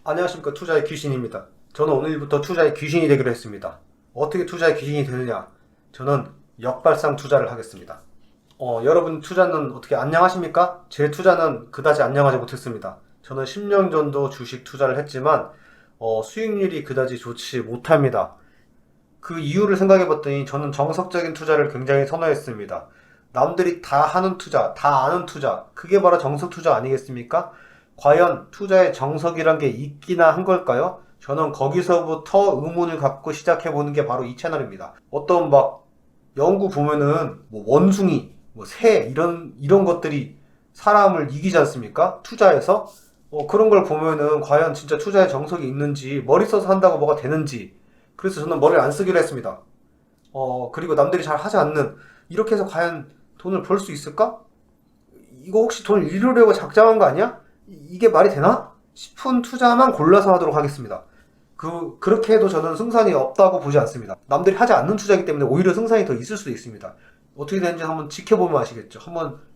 안녕하십니까. 투자의 귀신입니다. 저는 오늘부터 투자의 귀신이 되기로 했습니다. 어떻게 투자의 귀신이 되느냐? 저는 역발상 투자를 하겠습니다. 여러분 투자는 어떻게 안녕하십니까? 제 투자는 그다지 안녕하지 못했습니다. 저는 10년 정도 주식 투자를 했지만 수익률이 그다지 좋지 못합니다. 그 이유를 생각해봤더니 저는 정석적인 투자를 굉장히 선호했습니다. 남들이 다 하는 투자, 다 아는 투자, 그게 바로 정석 투자 아니겠습니까? 과연 투자의 정석이란 게 있기나 한 걸까요? 저는 거기서부터 의문을 갖고 시작해보는 게 바로 이 채널입니다. 어떤 막 연구 보면은 뭐 원숭이, 뭐 새 이런 것들이 사람을 이기지 않습니까? 투자에서 그런 걸 보면은 과연 진짜 투자의 정석이 있는지, 머리 써서 한다고 뭐가 되는지. 그래서 저는 머리를 안 쓰기로 했습니다. 그리고 남들이 잘 하지 않는, 이렇게 해서 과연 돈을 벌 수 있을까? 이거 혹시 돈을 잃으려고 작정한 거 아니야? 이게 말이 되나? 싶은 투자만 골라서 하도록 하겠습니다. 그렇게 해도 저는 승산이 없다고 보지 않습니다. 남들이 하지 않는 투자이기 때문에 오히려 승산이 더 있을 수도 있습니다. 어떻게 되는지 한번 지켜보면 아시겠죠.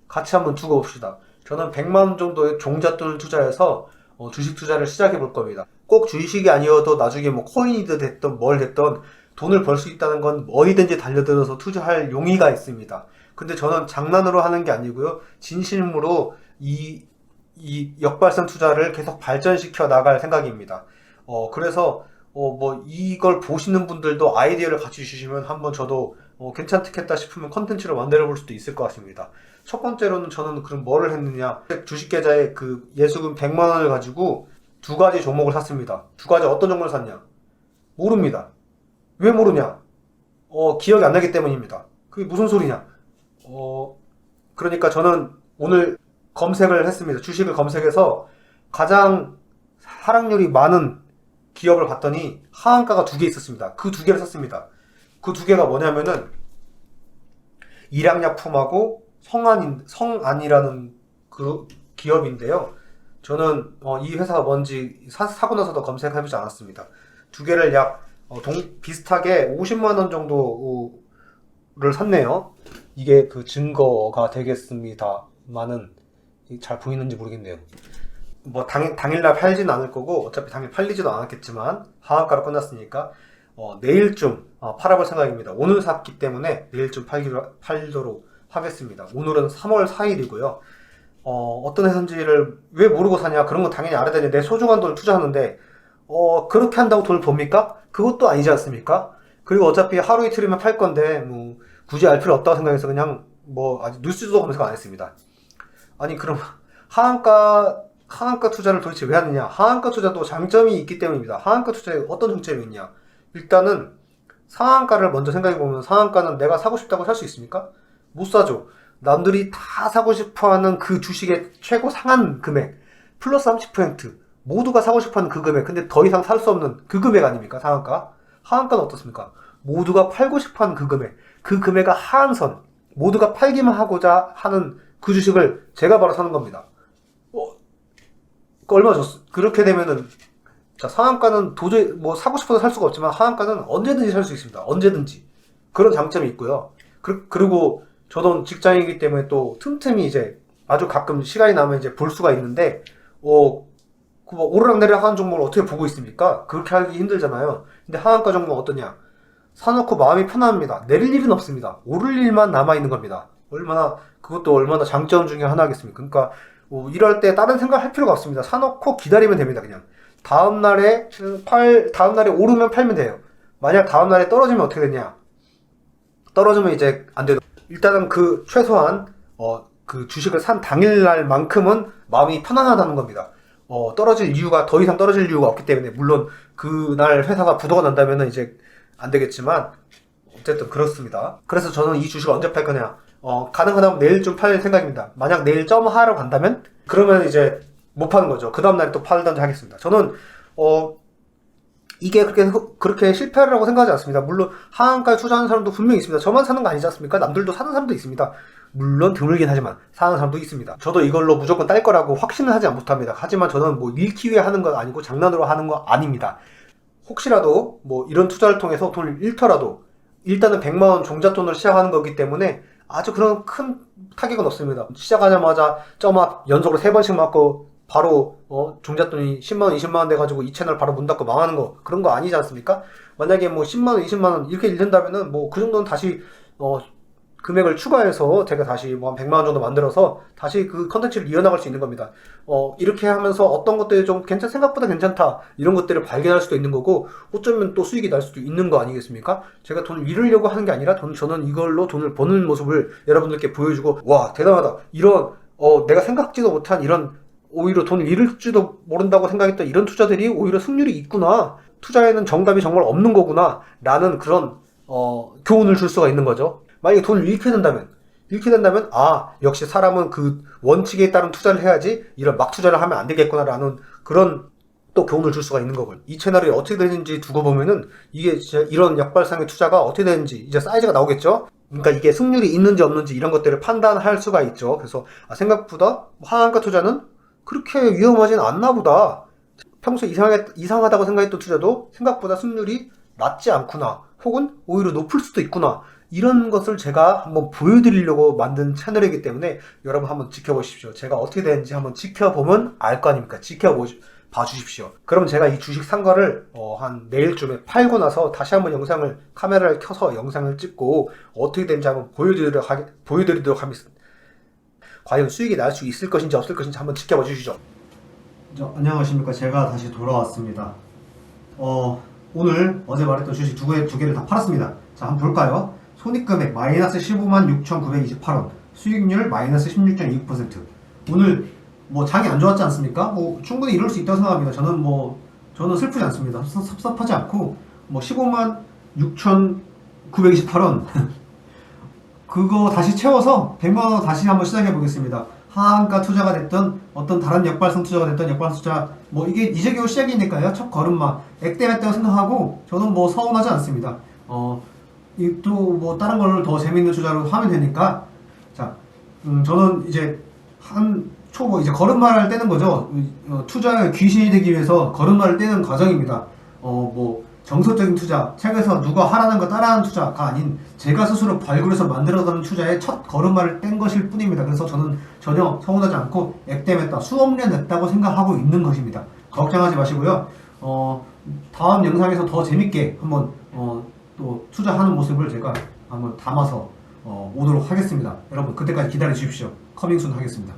같이 한번 두고 봅시다. 저는 100만원 정도의 종잣돈을 투자해서 주식 투자를 시작해 볼 겁니다. 꼭 주식이 아니어도 나중에 뭐 코인이든 됐든 뭘 됐든 돈을 벌 수 있다는 건 어디든지 달려들어서 투자할 용의가 있습니다. 근데 저는 장난으로 하는 게 아니고요. 진심으로 이 역발상 투자를 계속 발전시켜 나갈 생각입니다. 그래서 뭐 이걸 보시는 분들도 아이디어를 같이 주시면 한번 저도 괜찮겠다 싶으면 컨텐츠로 만들어 볼 수도 있을 것 같습니다. 첫 번째로는 저는 그럼 뭐를 했느냐, 주식 계좌에 그 예수금 100만원을 가지고 두 가지 종목을 샀습니다. 두 가지 어떤 종목을 샀냐? 모릅니다. 왜 모르냐? 기억이 안 나기 때문입니다. 그게 무슨 소리냐? 그러니까 저는 오늘 검색을 했습니다. 주식을 검색해서 가장 하락률이 많은 기업을 봤더니 하한가가 두 개 있었습니다. 그 두 개를 샀습니다. 그 두 개가 뭐냐면은 일양약품하고 성안이라는 그 기업인데요. 저는 이 회사가 뭔지 사고 나서도 검색해보지 않았습니다. 두 개를 약 비슷하게 50만원 정도를 샀네요. 이게 그 증거가 되겠습니다만은 잘 보이는지 모르겠네요. 뭐 당일날 팔지는 않을 거고 어차피 당일 팔리지도 않았겠지만 하한가로 끝났으니까 내일쯤 팔아볼 생각입니다. 오늘 샀기 때문에 내일쯤 팔도록 하겠습니다. 오늘은 3월 4일이고요. 어떤 회사인지를 왜 모르고 사냐, 그런 건 당연히 알아야 되는데 내 소중한 돈을 투자하는데 그렇게 한다고 돈을 법니까? 그것도 아니지 않습니까? 그리고 어차피 하루 이틀이면 팔 건데 뭐 굳이 알 필요 없다고 생각해서 그냥 뭐 아직 뉴스도 검색 안 했습니다. 아니 그럼 하한가 투자를 도대체 왜 하느냐? 하한가 투자도 장점이 있기 때문입니다. 하한가 투자에 어떤 장점이 있냐? 일단은 상한가를 먼저 생각해보면 상한가는 내가 사고 싶다고 살 수 있습니까? 못 사죠. 남들이 다 사고 싶어하는 그 주식의 최고 상한 금액 플러스 30% 모두가 사고 싶어하는 그 금액, 근데 더 이상 살 수 없는 그 금액 아닙니까? 상한가? 하한가는 어떻습니까? 모두가 팔고 싶어하는 그 금액, 그 금액의 하한선, 모두가 팔기만 하고자 하는 그 주식을 제가 바로 사는 겁니다. 얼마 줬어? 그렇게 되면은 자, 상한가는 도저히 뭐 사고 싶어서 살 수가 없지만 하한가는 언제든지 살 수 있습니다. 언제든지. 그런 장점이 있고요. 그리고 저도 직장이기 때문에 또 틈틈이 이제 아주 가끔 시간이 나면 이제 볼 수가 있는데 그 뭐 오르락내리락 하는 종목을 어떻게 보고 있습니까? 그렇게 하기 힘들잖아요. 근데 하한가 종목 어떠냐? 사놓고 마음이 편합니다. 내릴 일은 없습니다. 오를 일만 남아있는 겁니다. 그것도 얼마나 장점 중에 하나겠습니까? 그러니까 이럴 때 다른 생각 할 필요가 없습니다. 사놓고 기다리면 됩니다. 그냥 다음날에 오르면 팔면 돼요. 만약 다음날에 떨어지면 어떻게 되냐? 떨어지면 이제 안 돼요. 일단은 최소한 그 주식을 산 당일날만큼은 마음이 편안하다는 겁니다. 더 이상 떨어질 이유가 없기 때문에, 물론 그날 회사가 부도가 난다면은 이제 안 되겠지만 어쨌든 그렇습니다. 그래서 저는 이 주식을 언제 팔 거냐? 가능하다면 내일쯤 팔 생각입니다. 만약 내일 점하러 간다면 그러면 이제 못 파는 거죠. 그 다음날에 또 팔던지 하겠습니다. 저는 이게 그렇게 실패하라고 생각하지 않습니다. 물론 하한가에 투자하는 사람도 분명히 있습니다. 저만 사는 거 아니지 않습니까? 남들도 사는 사람도 있습니다. 물론 드물긴 하지만 사는 사람도 있습니다. 저도 이걸로 무조건 딸 거라고 확신을 하지 못합니다. 하지만 저는 뭐 잃기 위해 하는 건 아니고 장난으로 하는 거 아닙니다. 혹시라도 뭐 이런 투자를 통해서 돈을 잃더라도 일단은 100만원 종잣돈으로 시작하는 거기 때문에 아주 그런 큰 타격은 없습니다. 시작하자마자 점업 연속으로 3번씩 맞고 바로 종잣돈이 10만원 20만원 돼가지고 이 채널 바로 문 닫고 망하는 거, 그런 거 아니지 않습니까? 만약에 뭐 10만원 20만원 이렇게 잃는다면은 뭐 그 정도는 다시 금액을 추가해서 제가 다시 뭐 한 100만원 정도 만들어서 다시 그 컨텐츠를 이어나갈 수 있는 겁니다. 이렇게 하면서 어떤 것들이 좀 생각보다 괜찮다, 이런 것들을 발견할 수도 있는 거고, 어쩌면 또 수익이 날 수도 있는 거 아니겠습니까? 제가 돈을 잃으려고 하는 게 아니라 저는 이걸로 돈을 버는 모습을 여러분들께 보여주고, 와, 대단하다, 이런 내가 생각지도 못한 이런, 오히려 돈을 잃을지도 모른다고 생각했던 이런 투자들이 오히려 승률이 있구나, 투자에는 정답이 정말 없는 거구나 라는 그런 교훈을 줄 수가 있는 거죠. 만약에 돈을 잃게 된다면, 역시 사람은 그 원칙에 따른 투자를 해야지 이런 막 투자를 하면 안 되겠구나라는 그런 또 교훈을 줄 수가 있는 거고요. 이 채널이 어떻게 되는지 두고 보면은 이게 진짜 이런 역발상의 투자가 어떻게 되는지 이제 사이즈가 나오겠죠. 그러니까 이게 승률이 있는지 없는지 이런 것들을 판단할 수가 있죠. 그래서 생각보다 하한가 투자는 그렇게 위험하진 않나 보다, 평소에 이상하다고 생각했던 투자도 생각보다 승률이 낮지 않구나, 혹은 오히려 높을 수도 있구나, 이런 것을 제가 한번 보여드리려고 만든 채널이기 때문에 여러분 한번 지켜보십시오. 제가 어떻게 되는지 한번 지켜보면 알 거 아닙니까? 봐 주십시오. 그럼 제가 이 주식 산 거를 한 내일쯤에 팔고 나서 다시 한번 카메라를 켜서 영상을 찍고 어떻게 되는지 한번 보여드리도록 하겠습니다. 과연 수익이 날 수 있을 것인지 없을 것인지 한번 지켜봐 주시죠. 안녕하십니까. 제가 다시 돌아왔습니다. 오늘 어제 말했던 주식 두 개를 다 팔았습니다. 자, 한번 볼까요? 손익금액 마이너스 15만 6,928원, 수익률 마이너스 16.29%. 오늘 뭐 장이 안 좋았지 않습니까? 뭐 충분히 이럴 수 있다고 생각합니다. 저는 슬프지 않습니다. 섭섭하지 않고, 뭐 15만 6,928원 그거 다시 채워서 100만원 다시 한번 시작해 보겠습니다. 하한가 투자가 됐던 어떤 다른 역발상 투자가 됐던 역발상 투자, 뭐 이게 이제 겨우 시작이니까요. 첫 걸음마 액땜했다고 생각하고 저는 뭐 서운하지 않습니다. 또 뭐 다른 걸 더 재밌는 투자로 하면 되니까. 자, 저는 이제 초보 이제 걸음마를 떼는 거죠. 투자의 귀신이 되기 위해서 걸음마를 떼는 과정입니다. 뭐 정석적인 투자, 책에서 누가 하라는 거 따라하는 투자가 아닌 제가 스스로 발굴해서 만들어가는 투자의 첫 걸음마를 뗀 것일 뿐입니다. 그래서 저는 전혀 서운하지 않고 액땜했다, 수업료 냈다고 생각하고 있는 것입니다. 걱정하지 마시고요. 다음 영상에서 더 재밌게 한번 또 투자하는 모습을 제가 한번 담아서 오도록 하겠습니다. 여러분 그때까지 기다려 주십시오. 커밍순 하겠습니다.